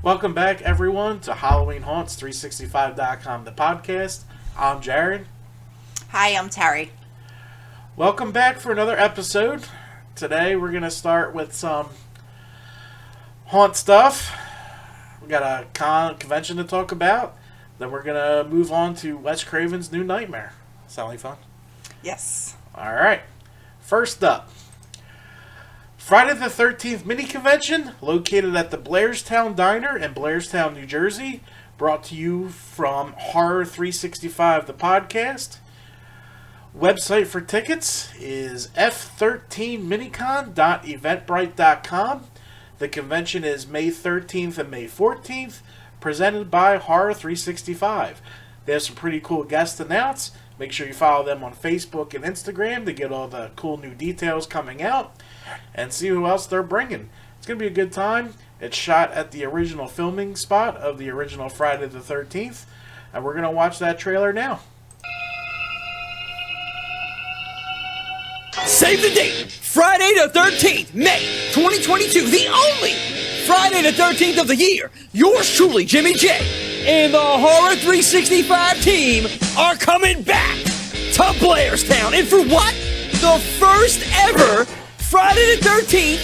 Welcome back, everyone, to Halloween Haunts 365.com, the podcast. I'm Jared. Hi, I'm Terry. Welcome back for another episode. Today we're going to start with some haunt stuff. We got a convention to talk about. Then we're going to move on to Wes Craven's New Nightmare. Sound like fun? Yes. All right. First up, Friday the 13th mini convention located at the Blairstown Diner in Blairstown, New Jersey. Brought to you from Horror 365, the podcast. Website for tickets is f13minicon.eventbrite.com. The convention is May 13th and May 14th, presented by Horror 365. They have some pretty cool guests announced. Make sure you follow them on Facebook and Instagram to get all the cool new details coming out and see who else they're bringing. It's going to be a good time. It's shot at the original filming spot of the original Friday the 13th, and we're going to watch that trailer now. Save the date! Friday the 13th, May 2022, the only Friday the 13th of the year. Yours truly, Jimmy J, and the Horror 365 team are coming back to Blairstown. And for what? The first ever Friday the 13th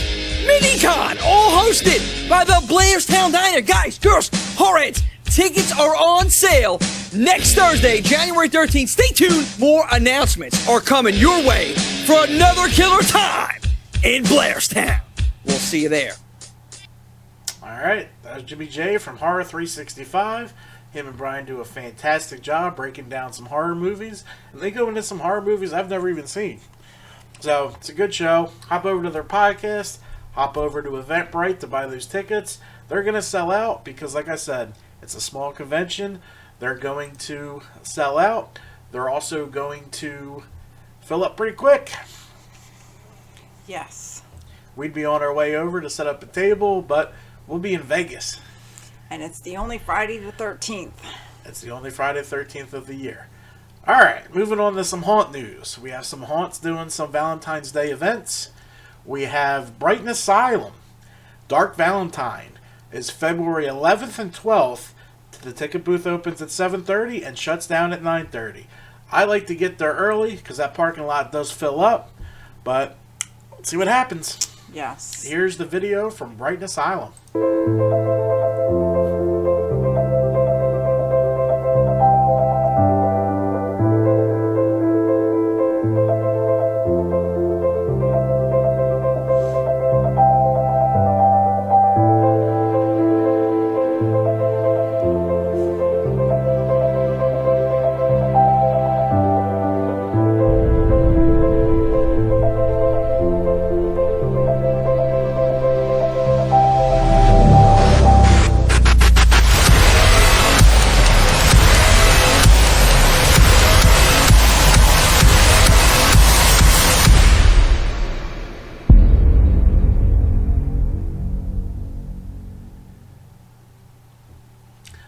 Minicon, all hosted by the Blairstown Diner. Guys, girls, horrorheads, tickets are on sale next Thursday, January 13th. Stay tuned. More announcements are coming your way for another killer time in Blairstown. We'll see you there. All right, that's Jimmy J from Horror 365. Him and Brian do a fantastic job breaking down some horror movies, and they go into some horror movies I've never even seen. So it's a good show. Hop over to their podcast. Hop over to Eventbrite to buy those tickets. They're going to sell out because, like I said, it's a small convention. They're going to sell out. They're also going to fill up pretty quick. Yes. We'd be on our way over to set up a table, but we'll be in Vegas. And it's the only Friday the 13th. It's the only Friday the 13th of the year. All right, moving on to some haunt news. We have some haunts doing some Valentine's Day events. We have Brighton Asylum. Dark Valentine is February 11th and 12th. The ticket booth opens at 7:30 and shuts down at 9:30. I like to get there early because that parking lot does fill up, but let's see what happens. Yes. Here's the video from Brighton Asylum.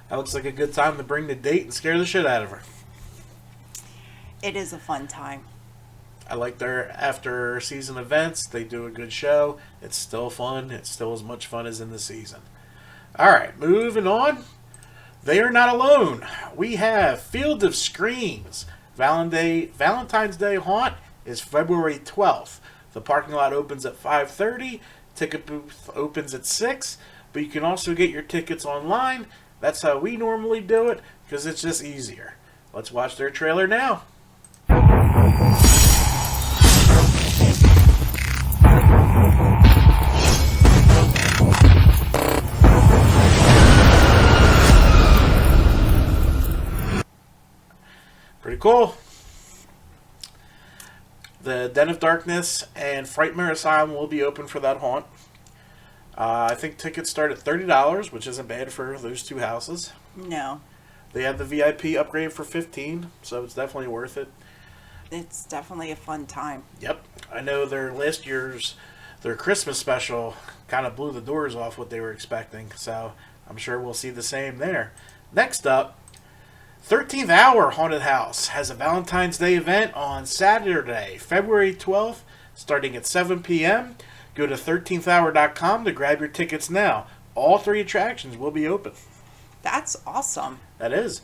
That looks like a good time to bring the date and scare the shit out of her. It is a fun time. I like their after season events. They do a good show. It's still fun. It's still as much fun as in the season. All right, moving on. They Are Not Alone. We have Field of Screams. Valentine's Day Haunt is February 12th. The parking lot opens at 5:30. Ticket booth opens at 6. But you can also get your tickets online. That's how we normally do it because it's just easier. Let's watch their trailer now. Pretty cool. The Den of Darkness and Frightmare Asylum will be open for that haunt. I think tickets start at $30, which isn't bad for those two houses. No. They have the VIP upgrade for $15, so it's definitely worth it. It's definitely a fun time. Yep. I know their Christmas special kind of blew the doors off what they were expecting, so I'm sure we'll see the same there. Next up, 13th Hour Haunted House has a Valentine's Day event on Saturday, February 12th, starting at 7 p.m. Go to 13thhour.com to grab your tickets now. all 3 attractions will be open. That's awesome. That is.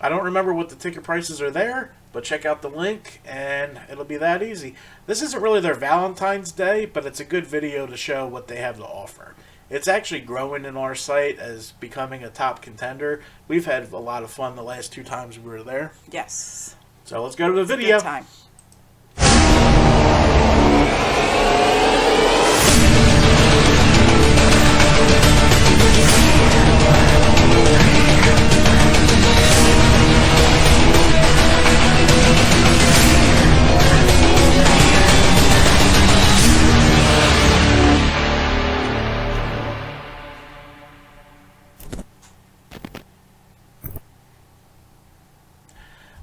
I don't remember what the ticket prices are there, but check out the link and it'll be that easy. This isn't really their Valentine's Day, but it's a good video to show what they have to offer. It's actually growing in our site as becoming a top contender. We've had a lot of fun the last 2 times we were there. Yes. So let's go to the video. Good time.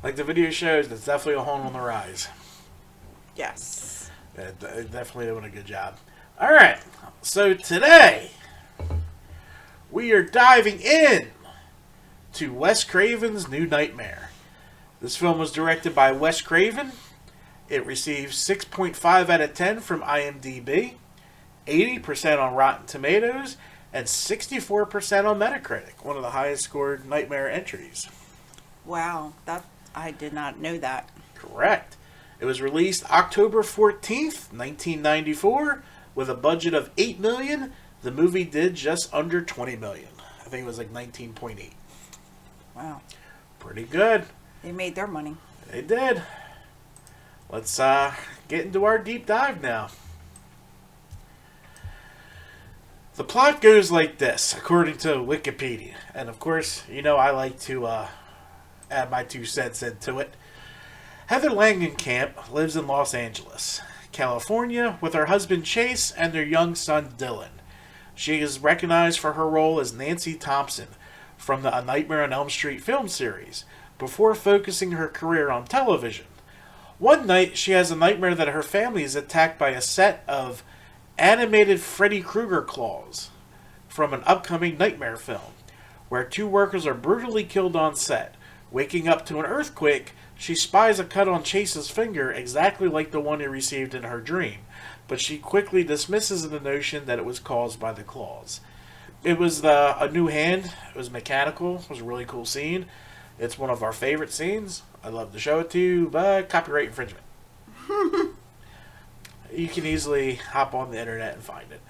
Like the video shows, it's definitely a home on the rise. Yes. They're definitely doing a good job. Alright, so today we are diving in to Wes Craven's New Nightmare. This film was directed by Wes Craven. It received 6.5 out of 10 from IMDb, 80% on Rotten Tomatoes, and 64% on Metacritic, one of the highest scored Nightmare entries. Wow. I did not know that. Correct. It was released October 14th, 1994, with a budget of $8 million. The movie did just under $20 million. I think it was like 19.8. Wow. Pretty good. They made their money. They did. Let's get into our deep dive now. The plot goes like this, according to Wikipedia. And of course, you know I like to add my 2 cents into it. Heather Langenkamp lives in Los Angeles, California, with her husband Chase and their young son Dylan. She is recognized for her role as Nancy Thompson from the A Nightmare on Elm Street film series, before focusing her career on television. One night, she has a nightmare that her family is attacked by a set of animated Freddy Krueger claws from an upcoming Nightmare film, where 2 workers are brutally killed on set. Waking up to an earthquake, she spies a cut on Chase's finger exactly like the one he received in her dream, but she quickly dismisses the notion that it was caused by the claws. It was a new hand. It was mechanical. It was a really cool scene. It's one of our favorite scenes. I'd love to show it to you, but copyright infringement. You can easily hop on the internet and find it.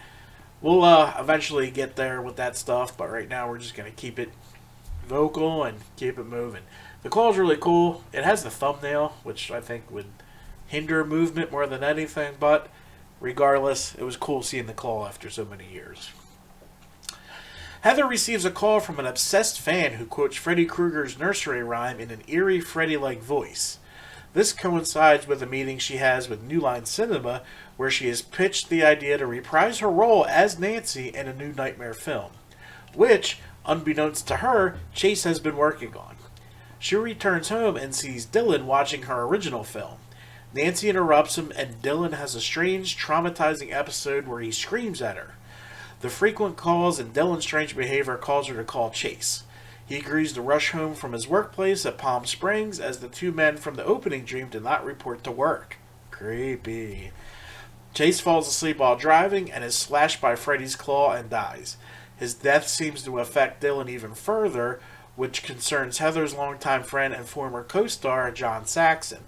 We'll eventually get there with that stuff, but right now we're just going to keep it vocal and keep it moving. The claw's really cool. It has the thumbnail, which I think would hinder movement more than anything, but regardless, it was cool seeing the claw after so many years. Heather receives a call from an obsessed fan who quotes Freddy Krueger's nursery rhyme in an eerie Freddy-like voice. This coincides with a meeting she has with New Line Cinema, where she is pitched the idea to reprise her role as Nancy in a new Nightmare film, which, unbeknownst to her, Chase has been working on. She returns home and sees Dylan watching her original film. Nancy interrupts him, and Dylan has a strange, traumatizing episode where he screams at her. The frequent calls and Dylan's strange behavior cause her to call Chase. He agrees to rush home from his workplace at Palm Springs, as the 2 men from the opening dream did not report to work. Creepy. Chase falls asleep while driving and is slashed by Freddy's claw and dies. His death seems to affect Dylan even further, which concerns Heather's longtime friend and former co-star, John Saxon.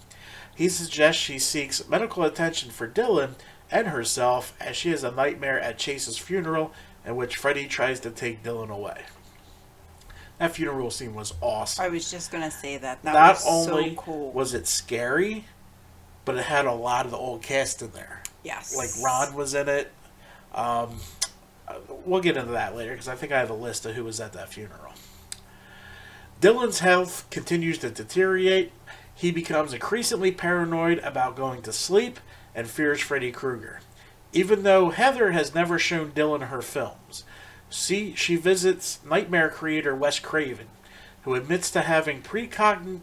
He suggests she seeks medical attention for Dylan and herself, as she has a nightmare at Chase's funeral in which Freddy tries to take Dylan away. That funeral scene was awesome. I was just going to say that. That Not was only so cool. was it scary, but it had a lot of the old cast in there. Yes. Like Ron was in it. We'll get into that later, because I think I have a list of who was at that funeral. Dylan's health continues to deteriorate. He becomes increasingly paranoid about going to sleep and fears Freddy Krueger. Even though Heather has never shown Dylan her films, she visits Nightmare creator Wes Craven, who admits to having precognitive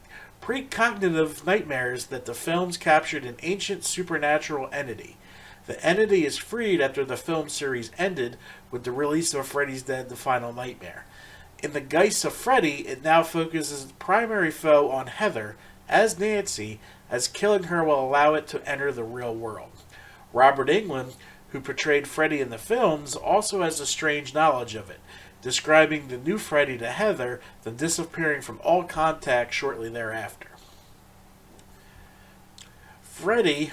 nightmares that the films captured an ancient supernatural entity. The entity is freed after the film series ended with the release of Freddy's Dead: The Final Nightmare. In the Geist of Freddy, it now focuses its primary foe on Heather, as Nancy, as killing her will allow it to enter the real world. Robert Englund, who portrayed Freddy in the films, also has a strange knowledge of it, describing the new Freddy to Heather, then disappearing from all contact shortly thereafter. Freddy.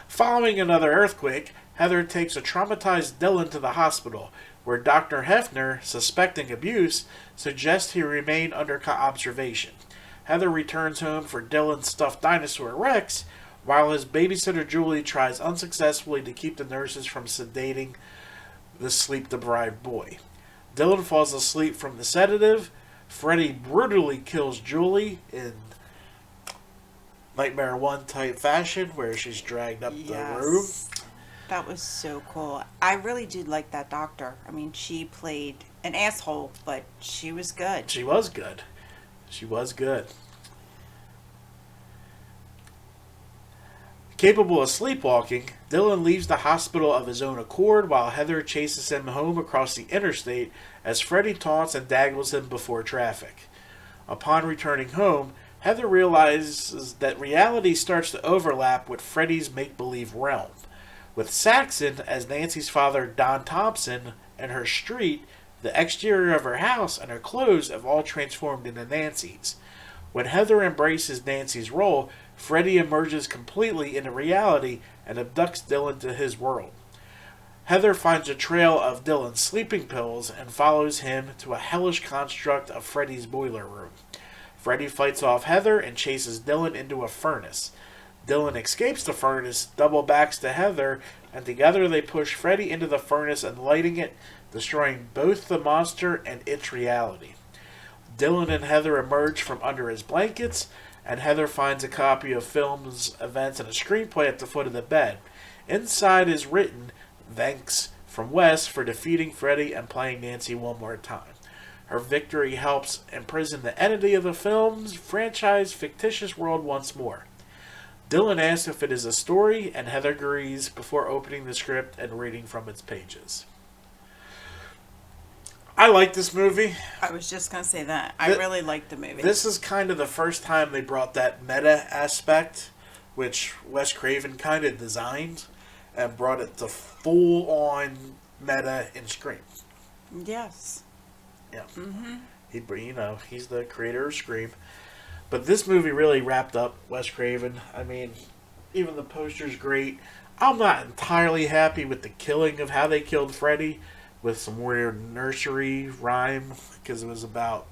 Following another earthquake, Heather takes a traumatized Dylan to the hospital, where Dr. Hefner, suspecting abuse, suggests he remain under observation. Heather returns home for Dylan's stuffed dinosaur Rex, while his babysitter Julie tries unsuccessfully to keep the nurses from sedating the sleep-deprived boy. Dylan falls asleep from the sedative. Freddy brutally kills Julie in Nightmare 1 type fashion, where she's dragged up the room. That was so cool. I really did like that doctor. I mean, she played an asshole, but she was good. She was good. She was good. Capable of sleepwalking, Dylan leaves the hospital of his own accord while Heather chases him home across the interstate as Freddy taunts and daggles him before traffic. Upon returning home, Heather realizes that reality starts to overlap with Freddy's make-believe realm, with Saxon as Nancy's father Don Thompson and her street, the exterior of her house, and her clothes have all transformed into Nancy's. When Heather embraces Nancy's role, Freddy emerges completely into reality and abducts Dylan to his world. Heather finds a trail of Dylan's sleeping pills and follows him to a hellish construct of Freddy's boiler room. Freddy fights off Heather and chases Dylan into a furnace. Dylan escapes the furnace, double backs to Heather, and together they push Freddy into the furnace and lighting it, destroying both the monster and its reality. Dylan and Heather emerge from under his blankets, and Heather finds a copy of film's events and a screenplay at the foot of the bed. Inside is written, "Thanks from Wes for defeating Freddy and playing Nancy one more time." Her victory helps imprison the entity of the film's franchise fictitious world once more. Dylan asks if it is a story, and Heather agrees before opening the script and reading from its pages. I like this movie. I was just going to say that. I really liked the movie. This is kind of the first time they brought that meta aspect, which Wes Craven kind of designed, and brought it to full-on meta in Scream. Yes. Yeah. He's the creator of Scream. But this movie really wrapped up Wes Craven. I mean, even the poster's great. I'm not entirely happy with the killing of how they killed Freddy, with some weird nursery rhyme, because it was about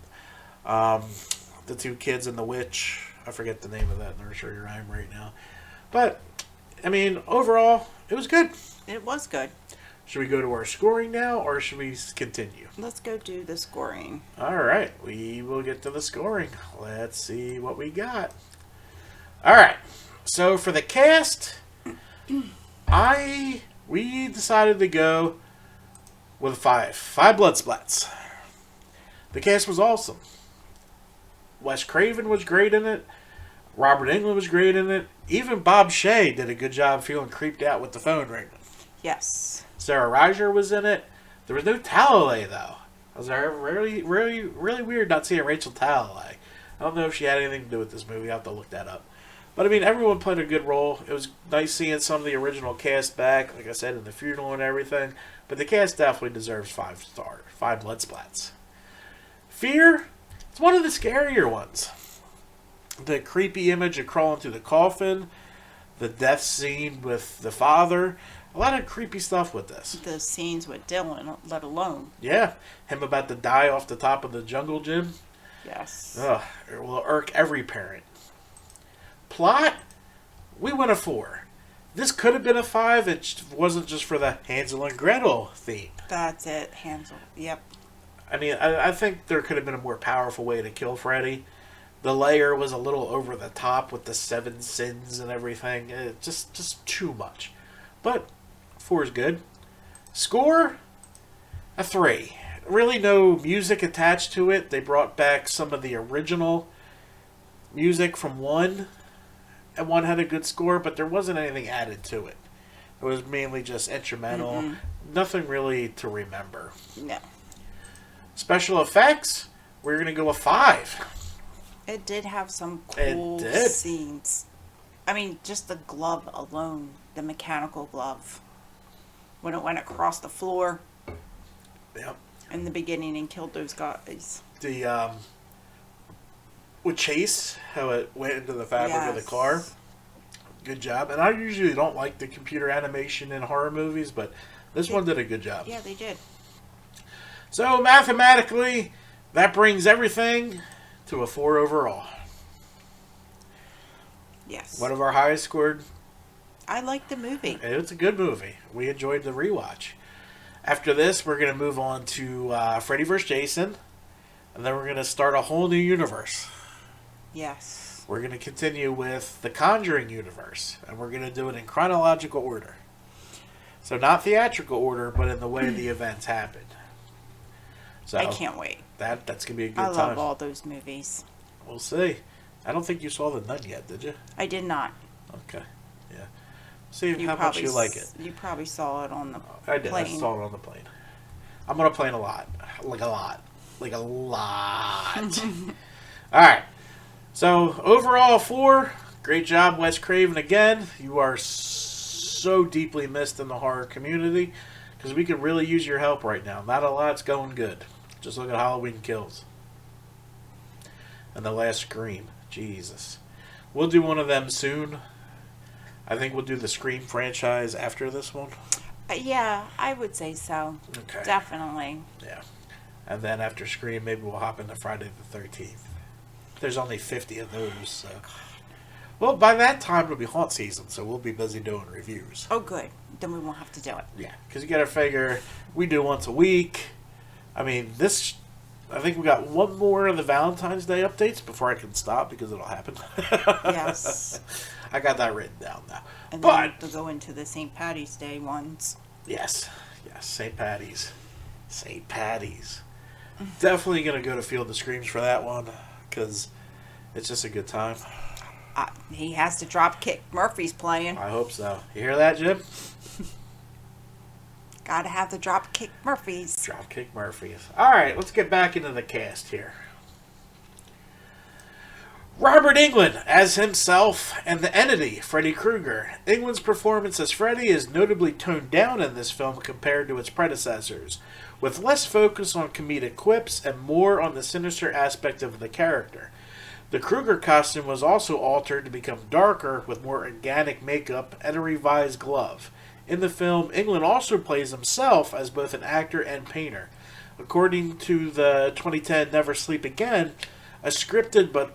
the two kids and the witch. I forget the name of that nursery rhyme right now. But, I mean, overall, it was good. It was good. Should we go to our scoring now, or should we continue? Let's go do the scoring. All right, we will get to the scoring. Let's see what we got. All right, so for the cast, we decided to go with 5 blood splats. The cast was awesome. Wes Craven was great in it. Robert Englund was great in it. Even Bob Shea did a good job feeling creeped out with the phone ringing. Yes. Sarah Reiser was in it. There was no Talalay, though. I was really weird not seeing Rachel Talalay. I don't know if she had anything to do with this movie. I'll have to look that up. But, I mean, everyone played a good role. It was nice seeing some of the original cast back, like I said, in the funeral and everything. But the cast definitely deserves 5 stars. 5 blood splats. Fear, it's one of the scarier ones. The creepy image of crawling through the coffin, the death scene with the father, a lot of creepy stuff with this. The scenes with Dylan, let alone. Yeah, him about to die off the top of the jungle gym. Yes. Ugh, it will irk every parent. Plot, we went a 4. This could have been a 5. It wasn't just for the Hansel and Gretel theme. That's it, Hansel. Yep. I mean, I think there could have been a more powerful way to kill Freddy. The layer was a little over the top with the 7 sins and everything. Just too much. But 4 is good. Score, a 3. Really no music attached to it. They brought back some of the original music from 1. And 1 had a good score, but there wasn't anything added to it. It was mainly just instrumental. Mm-hmm. Nothing really to remember. No. Special effects, we're going to go with 5. It did have some cool scenes. I mean, just the glove alone, the mechanical glove, when it went across the floor Yep. in the beginning and killed those guys. The with Chase, how it went into the fabric of the car. Good job. And I usually don't like the computer animation in horror movies, but this one did a good job. Yeah, they did. So mathematically, that brings everything to a 4 overall. Yes. One of our highest scored. I like the movie. It's a good movie. We enjoyed the rewatch. After this, we're going to move on to Freddy vs. Jason, and then we're going to start a whole new universe. Yes. We're going to continue with the Conjuring universe, and we're going to do it in chronological order. So not theatrical order, but in the way the events happened. So I can't wait. That's going to be a good I time. love all those movies. We'll see. I don't think you saw The Nun yet, did you? I did not. Okay. Yeah. See how much you like it. You probably saw it on the I did. plane. I saw it on the plane. I'm on a plane a lot. Like a lot. Like a lot. All right. So, overall, 4. Great job, Wes Craven, again. You are so deeply missed in the horror community because we could really use your help right now. Not a lot's going good. Just look at Halloween Kills. And The Last Scream. Jesus. We'll do one of them soon. I think we'll do the Scream franchise after this one. Yeah, I would say so. Okay. Definitely. Yeah. And then after Scream, maybe we'll hop into Friday the 13th. There's only 50 of those, so. Well, by that time, it'll be haunt season, so we'll be busy doing reviews. Oh, good. Then we won't have to do it. Yeah, because you got to figure, we do once a week. I mean, I think we got one more of the Valentine's Day updates before I can stop because it'll happen. Yes. I got that written down now. And But then to go into the St. Patty's Day ones. Yes, St. Patty's. St. Patty's. Definitely going to go to Field of Screams for that one because it's just a good time. He has to drop kick. Murphy's playing. I hope so. You hear that, Jim? Gotta have the drop kick Murphys. Dropkick Murphys. All right, let's get back into the cast here. Robert Englund as himself and the entity, Freddy Krueger. Englund's performance as Freddy is notably toned down in this film compared to its predecessors, with less focus on comedic quips and more on the sinister aspect of the character. The Krueger costume was also altered to become darker with more organic makeup and a revised glove. In the film, Englund also plays himself as both an actor and painter. According to the 2010 Never Sleep Again, a scripted but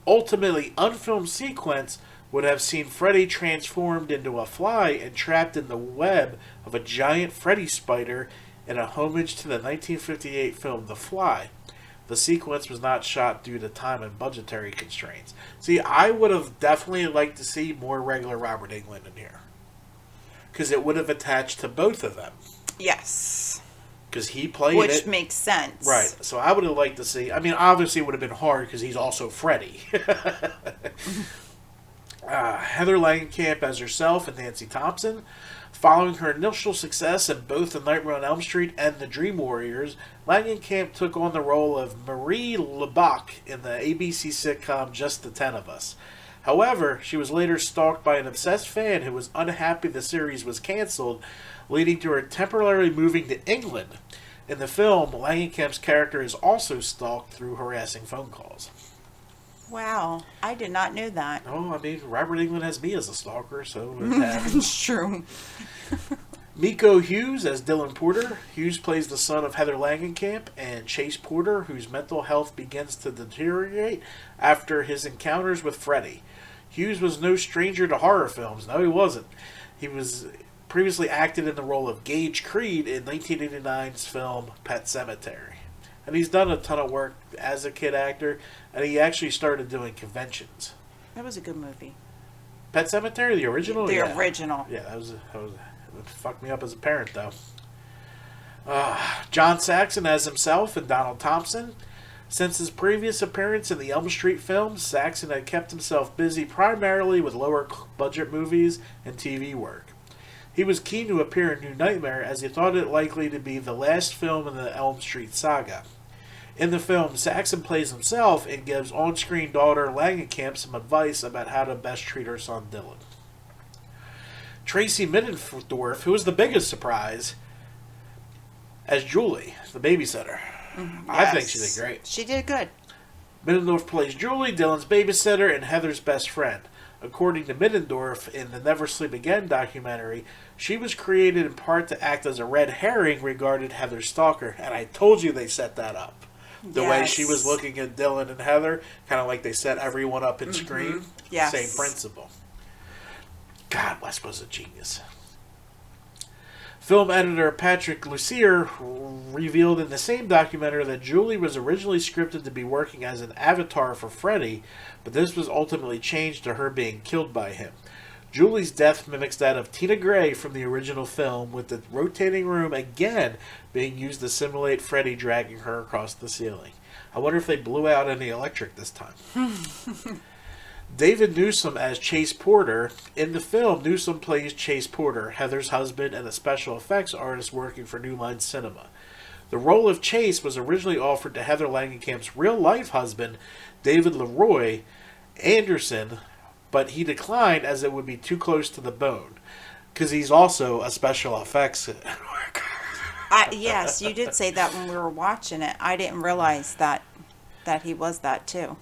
ultimately unfilmed sequence would have seen Freddy transformed into a fly and trapped in the web of a giant Freddy spider in a homage to the 1958 film The Fly. The sequence was not shot due to time and budgetary constraints. See, I would have definitely liked to see more regular Robert Englund in here. Because it would have attached to both of them. Yes. Because he played it. Which makes sense. Right. So I would have liked to see. I mean, obviously it would have been hard because he's also Freddy. Heather Langenkamp as herself and Nancy Thompson. Following her initial success in both The Nightmare on Elm Street and The Dream Warriors, Langenkamp took on the role of Marie LeBach in the ABC sitcom Just the 10 of Us. However, she was later stalked by an obsessed fan who was unhappy the series was canceled, leading to her temporarily moving to England. In the film, Langenkamp's character is also stalked through harassing phone calls. Wow, I did not know that. Oh, I mean, Robert Englund has me as a stalker, so there's that. It's true. Mikko Hughes as Dylan Porter. Hughes plays the son of Heather Langenkamp and Chase Porter, whose mental health begins to deteriorate after his encounters with Freddy. Hughes was no stranger to horror films. No, he wasn't. He was previously acted in the role of Gage Creed in 1989's film Pet Sematary. And he's done a ton of work as a kid actor, and he actually started doing conventions. That was a good movie. Pet Sematary, the original? The Yeah. original. Yeah, that was it fucked me up as a parent, though. John Saxon as himself and Donald Thompson. Since his previous appearance in the Elm Street films, Saxon had kept himself busy primarily with lower budget movies and TV work. He was keen to appear in New Nightmare as he thought it likely to be the last film in the Elm Street saga. In the film, Saxon plays himself and gives on-screen daughter Langenkamp some advice about how to best treat her son Dylan. Tracy Middendorf, who was the biggest surprise, as Julie, the babysitter. I think she did great. She did good. Middendorf plays Julie, Dylan's babysitter, and Heather's best friend. According to Middendorf, in the Never Sleep Again documentary, she was created in part to act as a red herring regarding Heather's stalker, and I told you they set that up. The way she was looking at Dylan and Heather, kind of like they set everyone up in Scream. Yes. Same principle. God, Wes was a genius. Film editor Patrick Lussier revealed in the same documentary that Julie was originally scripted to be working as an avatar for Freddy, but this was ultimately changed to her being killed by him. Julie's death mimics that of Tina Gray from the original film, with the rotating room again being used to simulate Freddy dragging her across the ceiling. I wonder if they blew out any electric this time. David Newsom as Chase Porter. In the film, Newsom plays Chase Porter, Heather's husband and a special effects artist working for New Line Cinema. The role of Chase was originally offered to Heather Langenkamp's real-life husband, David Leroy Anderson, but he declined as it would be too close to the bone, because he's also a special effects worker. Yes, you did say that when we were watching it. I didn't realize that he was that too.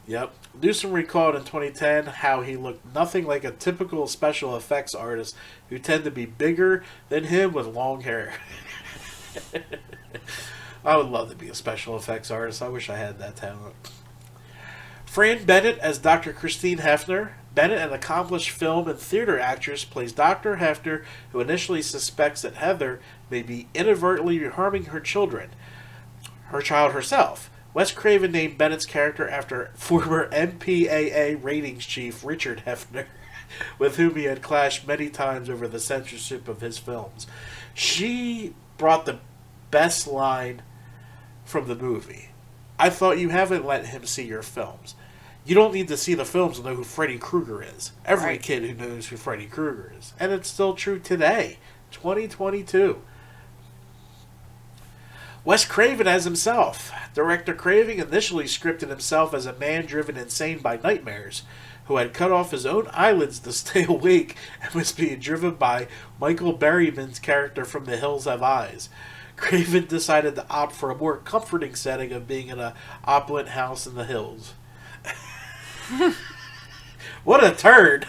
Yep. Newsom recalled in 2010 how he looked nothing like a typical special effects artist who tend to be bigger than him with long hair. I would love to be a special effects artist. I wish I had that talent. Fran Bennett as Dr. Christine Hefner. Bennett, an accomplished film and theater actress, plays Dr. Hefner, who initially suspects that Heather may be inadvertently harming her child herself. Wes Craven named Bennett's character after former MPAA ratings chief Richard Hefner, with whom he had clashed many times over the censorship of his films. She brought the best line from the movie. I thought you haven't let him see your films. You don't need to see the films to know who Freddy Krueger is. Every kid who knows who Freddy Krueger is. And it's still true today, 2022. Wes Craven as himself. Director Craven initially scripted himself as a man driven insane by nightmares, who had cut off his own eyelids to stay awake and was being driven by Michael Berryman's character from The Hills Have Eyes. Craven decided to opt for a more comforting setting of being in an opulent house in the hills. What a turd!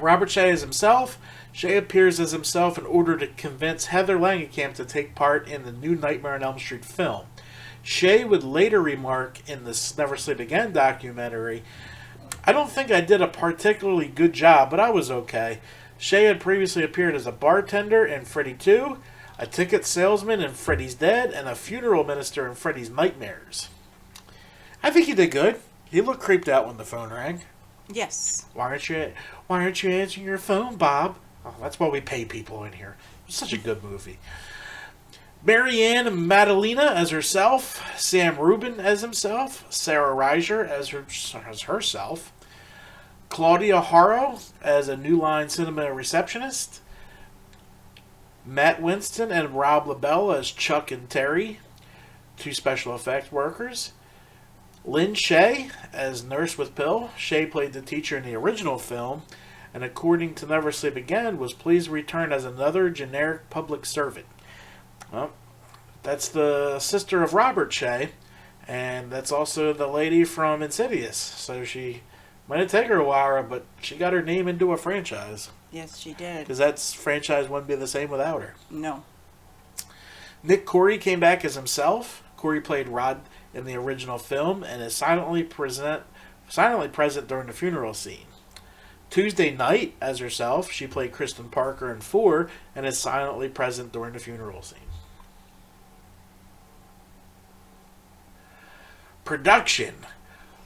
Robert Shaye as himself. Shaye appears as himself in order to convince Heather Langenkamp to take part in the new Nightmare on Elm Street film. Shaye would later remark in the Never Sleep Again documentary, I don't think I did a particularly good job, but I was okay. Shaye had previously appeared as a bartender in Freddy 2, a ticket salesman in Freddy's Dead, and a funeral minister in Freddy's Nightmares. I think he did good. He looked creeped out when the phone rang. Yes. Why aren't you answering your phone, Bob? Oh, that's why we pay people in here. It's such a good movie. Marianne Madalena as herself, Sam Rubin as himself, Sarah Reiser as herself, Claudia Haro as a New Line Cinema receptionist, Matt Winston and Rob LaBelle as Chuck and Terry, two special effects workers, Lynn Shay as Nurse with Pill. Shay played the teacher in the original film, and according to Never Sleep Again, was pleased to return as another generic public servant. Well, that's the sister of Robert Shay, and that's also the lady from Insidious. So she might have taken her a while, but she got her name into a franchise. Yes, she did. Because that franchise wouldn't be the same without her. No. Nick Corey came back as himself. Corey played Rod in the original film and is silently present during the funeral scene. Tuesday Night as herself, she played Kristen Parker in 4 and is silently present during the funeral scene. Production.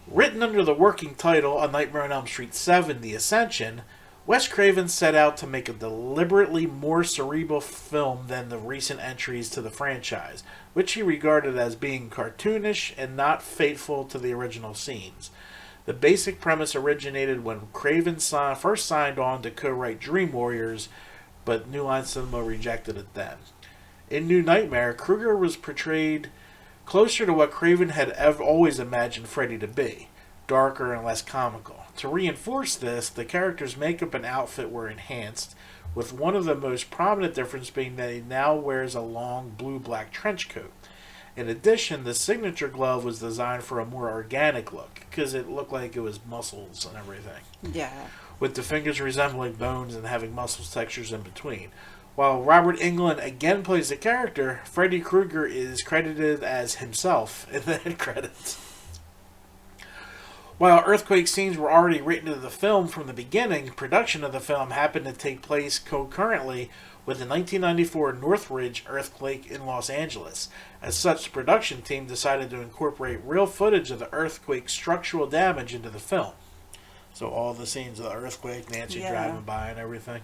Written under the working title A Nightmare on Elm Street 7, The Ascension, Wes Craven set out to make a deliberately more cerebral film than the recent entries to the franchise, which he regarded as being cartoonish and not faithful to the original scenes. The basic premise originated when Craven first signed on to co-write Dream Warriors, but New Line Cinema rejected it then. In New Nightmare, Krueger was portrayed closer to what Craven had always imagined Freddy to be, darker and less comical. To reinforce this, the character's makeup and outfit were enhanced, with one of the most prominent differences being that he now wears a long blue-black trench coat. In addition, the signature glove was designed for a more organic look, because it looked like it was muscles and everything. Yeah. With the fingers resembling bones and having muscles textures in between. While Robert Englund again plays the character, Freddy Krueger is credited as himself in the end credits. While earthquake scenes were already written into the film from the beginning, production of the film happened to take place concurrently with the 1994 Northridge earthquake in Los Angeles. As such, the production team decided to incorporate real footage of the earthquake's structural damage into the film. So all the scenes of the earthquake, Nancy driving by and everything.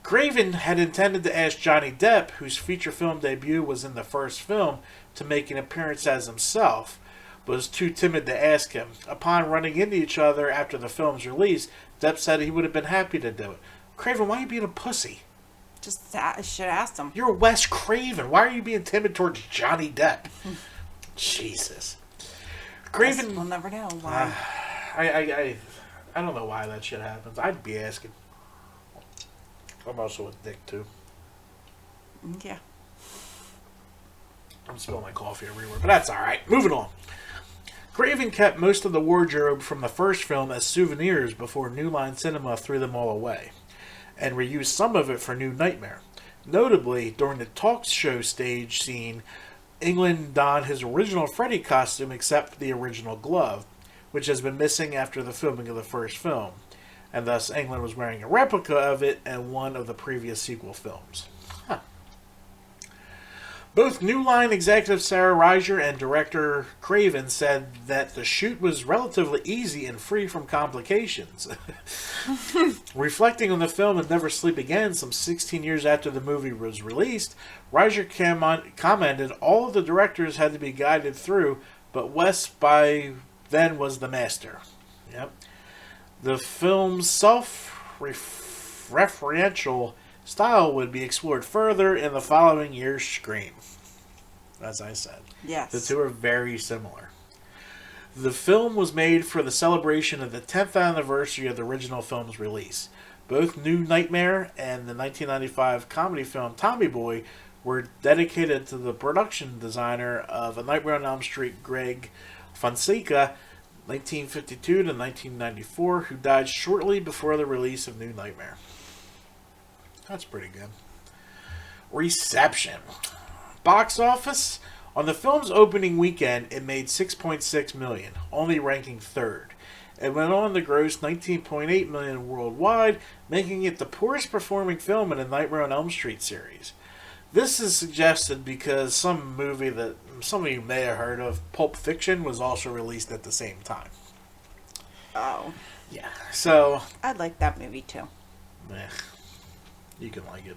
Craven had intended to ask Johnny Depp, whose feature film debut was in the first film, to make an appearance as himself, but was too timid to ask him. Upon running into each other after the film's release, Depp said he would have been happy to do it. Craven, why are you being a pussy? Just should have asked him. You're Wes Craven. Why are you being timid towards Johnny Depp? Jesus. Craven. We'll never know why. I don't know why that shit happens. I'd be asking. I'm also a dick, too. Yeah. I'm spilling my coffee everywhere, but that's alright. Moving on. Craven kept most of the wardrobe from the first film as souvenirs before New Line Cinema threw them all away, and reused some of it for New Nightmare. Notably, during the talk show stage scene, Englund donned his original Freddy costume except the original glove, which has been missing after the filming of the first film, and thus Englund was wearing a replica of it in one of the previous sequel films. Huh. Both New Line executive Sarah Reiser and director Craven said that the shoot was relatively easy and free from complications. Reflecting on the film and Never Sleep Again some 16 years after the movie was released, Reiser commented all of the directors had to be guided through, but Wes by then was the master. Yep. The film's self-referential style would be explored further in the following year's Scream. As I said. Yes. The two are very similar. The film was made for the celebration of the 10th anniversary of the original film's release. Both New Nightmare and the 1995 comedy film Tommy Boy were dedicated to the production designer of A Nightmare on Elm Street, Greg Fonseca, 1952 to 1994, who died shortly before the release of New Nightmare. That's pretty good. Reception. Box office. On the film's opening weekend, it made $6.6 million, only ranking third. It went on to gross $19.8 million worldwide, making it the poorest performing film in the Nightmare on Elm Street series. This is suggested because some movie that some of you may have heard of, Pulp Fiction, was also released at the same time. Oh. Yeah, so... I'd like that movie, too. You can like it.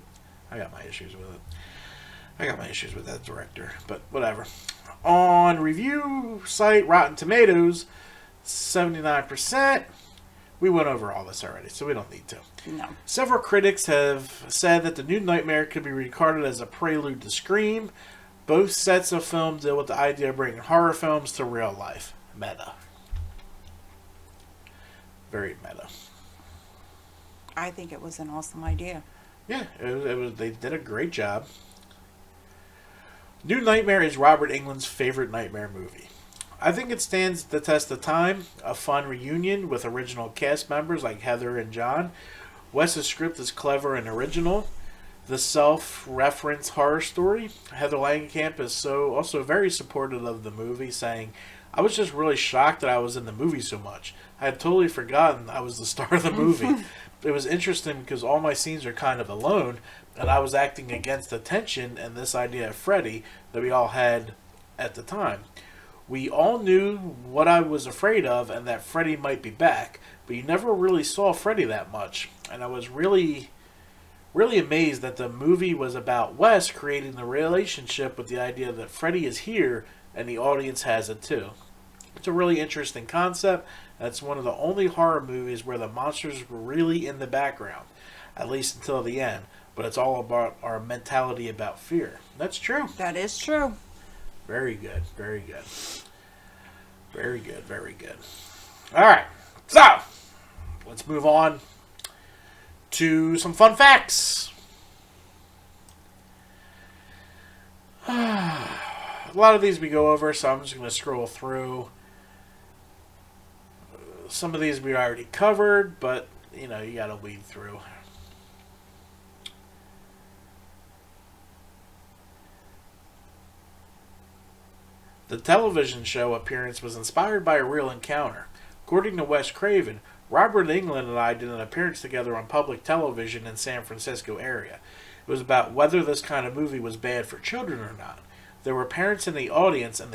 I got my issues with it. I got my issues with that director, but whatever. On review site Rotten Tomatoes, 79%. We went over all this already, so we don't need to. No. Several critics have said that the New Nightmare could be regarded as a prelude to Scream. Both sets of films deal with the idea of bringing horror films to real life. Meta. Very meta. I think it was an awesome idea. Yeah, it was. They did a great job. New Nightmare is Robert Englund's favorite nightmare movie. I think it stands the test of time, a fun reunion with original cast members like Heather and John. Wes's script is clever and original. The self-reference horror story. Heather Langenkamp is also very supportive of the movie, saying, "I was just really shocked that I was in the movie so much. I had totally forgotten I was the star of the movie. It was interesting because all my scenes are kind of alone, and I was acting against the tension and this idea of Freddy that we all had at the time. We all knew what I was afraid of and that Freddy might be back, but you never really saw Freddy that much. And I was really amazed that the movie was about Wes creating the relationship with the idea that Freddy is here and the audience has it too. It's a really interesting concept. That's one of the only horror movies where the monsters were really in the background, at least until the end. but it's all about our mentality about fear. That's true. That is true. Very good. Very good. Very good. Very good. All right. So, let's move on to some fun facts. A lot of these we go over, so I'm just going to scroll through. Some of these we already covered, but, you know, you got to weed through. The television show appearance was inspired by a real encounter. According to Wes Craven, Robert Englund and I did an appearance together on public television in San Francisco area. It was about whether this kind of movie was bad for children or not. There were parents in the audience, and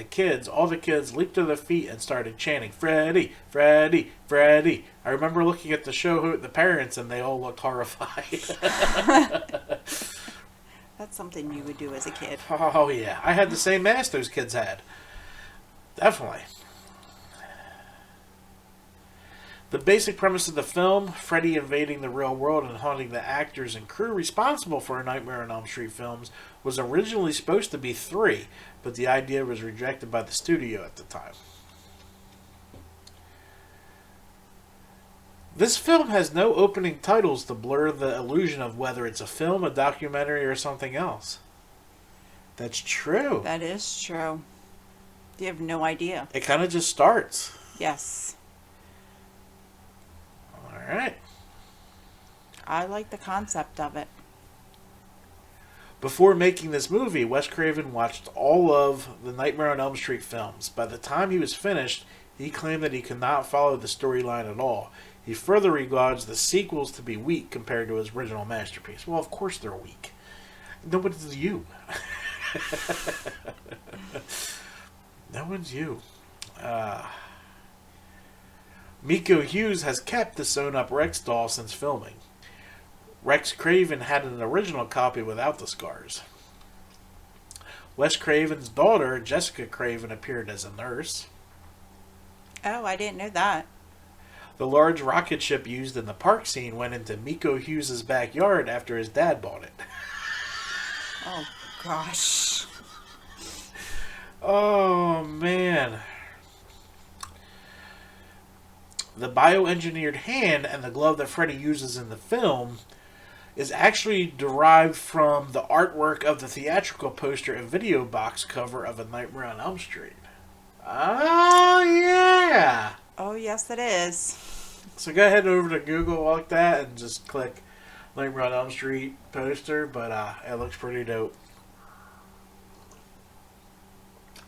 all the kids leaped to their feet and started chanting, "Freddy, Freddy, Freddy." I remember looking at the show, the parents, and they all looked horrified. That's something you would do as a kid. Oh, yeah. I had the same mask those kids had. Definitely. The basic premise of the film, Freddy invading the real world and haunting the actors and crew responsible for Nightmare on Elm Street films, was originally supposed to be 3, but the idea was rejected by the studio at the time. This film has no opening titles to blur the illusion of whether it's a film, a documentary, or something else. That's true. That is true. You have no idea. It kind of just starts. Yes. All right. I like the concept of it. Before making this movie, Wes Craven watched all of the Nightmare on Elm Street films. By the time he was finished, he claimed that he could not follow the storyline at all. He further regards the sequels to be weak compared to his original masterpiece. Well, of course they're weak. No one's you. No one's you. Mikko Hughes has kept the sewn-up Rex doll since filming. Rex Craven had an original copy without the scars. Wes Craven's daughter, Jessica Craven, appeared as a nurse. Oh, I didn't know that. The large rocket ship used in the park scene went into Mikko Hughes' backyard after his dad bought it. Oh, gosh. Oh, man. The bioengineered hand and the glove that Freddy uses in the film is actually derived from the artwork of the theatrical poster and video box cover of A Nightmare on Elm Street. Oh, yeah. Oh, yes, it is. So go ahead over to Google like that and just click Nightmare on Elm Street poster, but it looks pretty dope.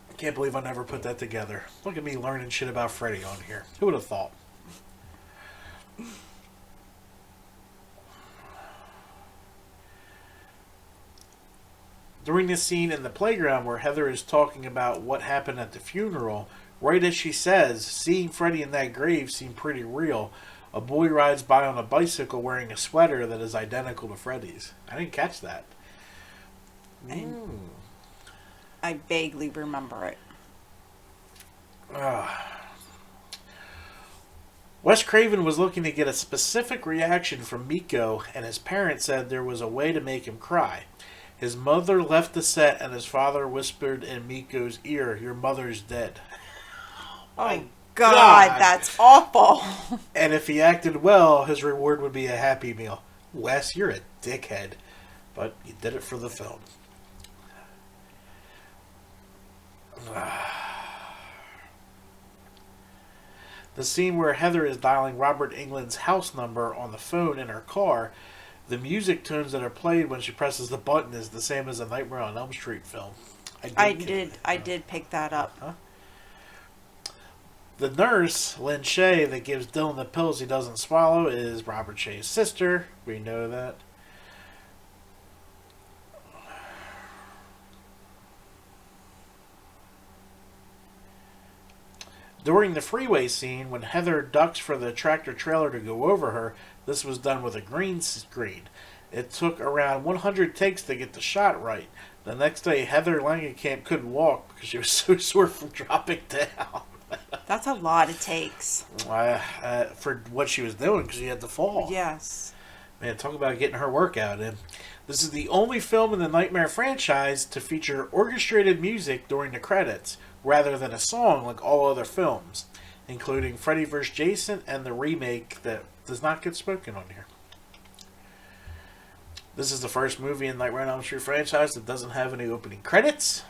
I can't believe I never put that together. Look at me learning shit about Freddy on here. Who would have thought? During this scene in the playground where Heather is talking about what happened at the funeral, right as she says, seeing Freddy in that grave seemed pretty real. A boy rides by on a bicycle wearing a sweater that is identical to Freddy's. I didn't catch that. I vaguely remember it. Wes Craven was looking to get a specific reaction from Mikko, and his parents said there was a way to make him cry. His mother left the set, and his father whispered in Mikko's ear, "Your mother's dead." Oh, God, that's awful. And if he acted well, his reward would be a Happy Meal. Wes, you're a dickhead. But you did it for the film. The scene where Heather is dialing Robert Englund's house number on the phone in her car, the music tunes that are played when she presses the button is the same as a Nightmare on Elm Street film. I did pick that up. Huh? The nurse, Lynn Shay, that gives Dylan the pills he doesn't swallow is Robert Shay's sister. We know that. During the freeway scene, when Heather ducks for the tractor trailer to go over her, this was done with a green screen. It took around 100 takes to get the shot right. The next day, Heather Langenkamp couldn't walk because she was so sore from dropping down. That's a lot of takes. For what she was doing, because she had to fall. Yes. Man, talk about getting her workout in. This is the only film in the Nightmare franchise to feature orchestrated music during the credits, rather than a song like all other films, including Freddy vs. Jason and the remake that does not get spoken on here. This is the first movie in Nightmare on Elm Street franchise that doesn't have any opening credits.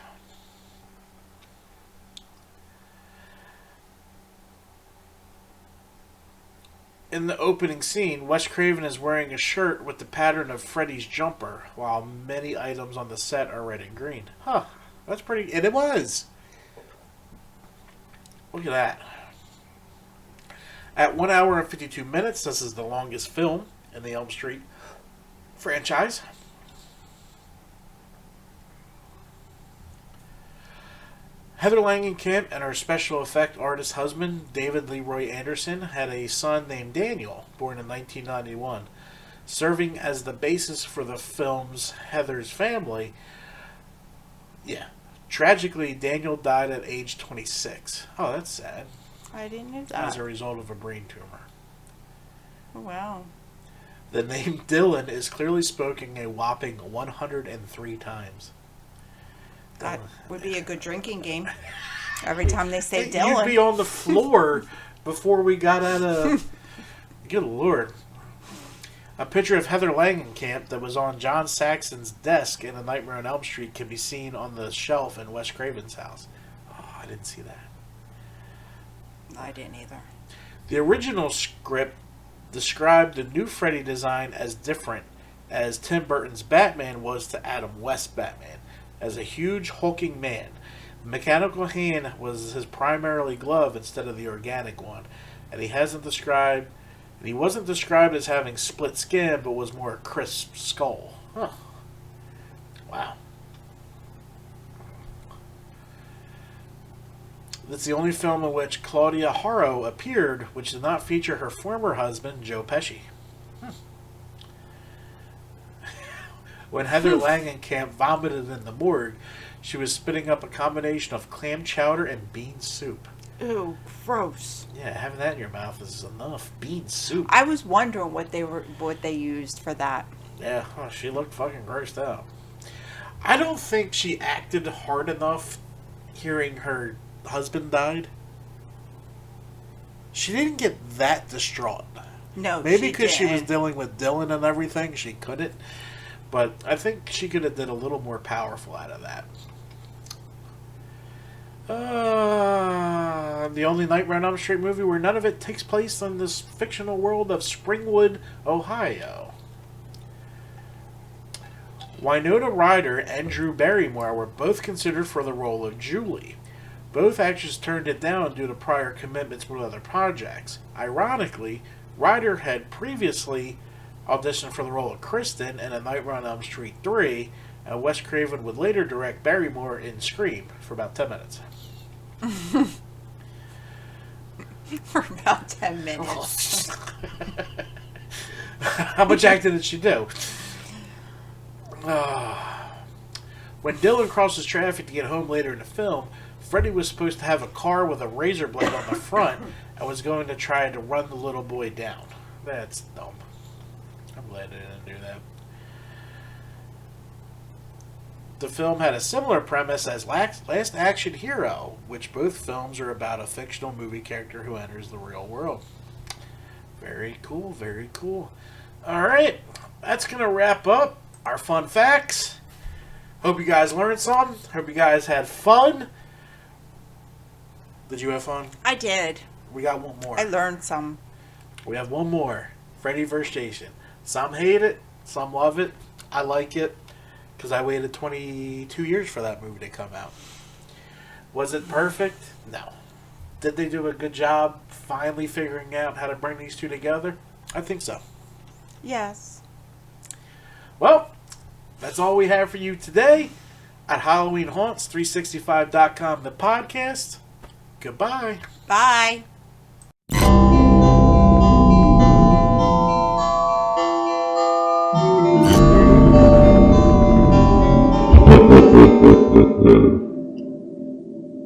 In the opening scene, Wes Craven is wearing a shirt with the pattern of Freddy's jumper, while many items on the set are red and green. Huh, that's pretty... And it was! Look at that. At 1 hour and 52 minutes, this is the longest film in the Elm Street franchise. Heather Langenkamp and her special effect artist husband, David Leroy Anderson, had a son named Daniel, born in 1991, serving as the basis for the film's Heather's Family. Yeah. Tragically, Daniel died at age 26. Oh, that's sad. I didn't know that. As a result of a brain tumor. Oh, wow. The name Dylan is clearly spoken a whopping 103 times. That would be a good drinking game. Every time they say Dylan. You'd be on the floor before we got out of... Good Lord. A picture of Heather Langenkamp that was on John Saxon's desk in A Nightmare on Elm Street can be seen on the shelf in Wes Craven's house. Oh, I didn't see that. I didn't either. The original script described the new Freddy design as different as Tim Burton's Batman was to Adam West's Batman, as a huge hulking man. The mechanical hand was his primarily glove instead of the organic one, and he wasn't described as having split skin, but was more a crisp skull. Huh. Wow. It's the only film in which Claudia Harrow appeared, which did not feature her former husband, Joe Pesci. When Heather Langenkamp vomited in the morgue, she was spitting up a combination of clam chowder and bean soup. Ew, gross. Yeah, having that in your mouth is enough. Bean soup. I was wondering what they used for that. Yeah, she looked fucking grossed out. I don't think she acted hard enough hearing her husband died. She didn't get that distraught. No, maybe because she was dealing with Dylan and everything, she couldn't. But I think she could have did a little more powerful out of that. The only Nightmare on Elm Street movie where none of it takes place in this fictional world of Springwood, Ohio. Winona Ryder and Drew Barrymore were both considered for the role of Julie. Both actors turned it down due to prior commitments with other projects. Ironically, Ryder had previously auditioned for the role of Kristen in A Nightmare on Elm Street 3, and Wes Craven would later direct Barrymore in Scream for about 10 minutes. For about 10 minutes. How much acting did she do? When Dylan crosses traffic to get home later in the film, Freddy was supposed to have a car with a razor blade on the front and was going to try to run the little boy down. That's dumb. I'm glad they didn't do that. The film had a similar premise as Last Action Hero, which both films are about a fictional movie character who enters the real world. Very cool, very cool. Alright, that's going to wrap up our fun facts. Hope you guys learned some. Hope you guys had fun. Did you have fun? I did. We got one more. I learned some. We have one more. Freddy vs. Jason. Some hate it. Some love it. I like it. Because I waited 22 years for that movie to come out. Was it perfect? No. Did they do a good job finally figuring out how to bring these two together? I think so. Yes. Well, that's all we have for you today at HalloweenHaunts365.com, the podcast. Goodbye. Bye.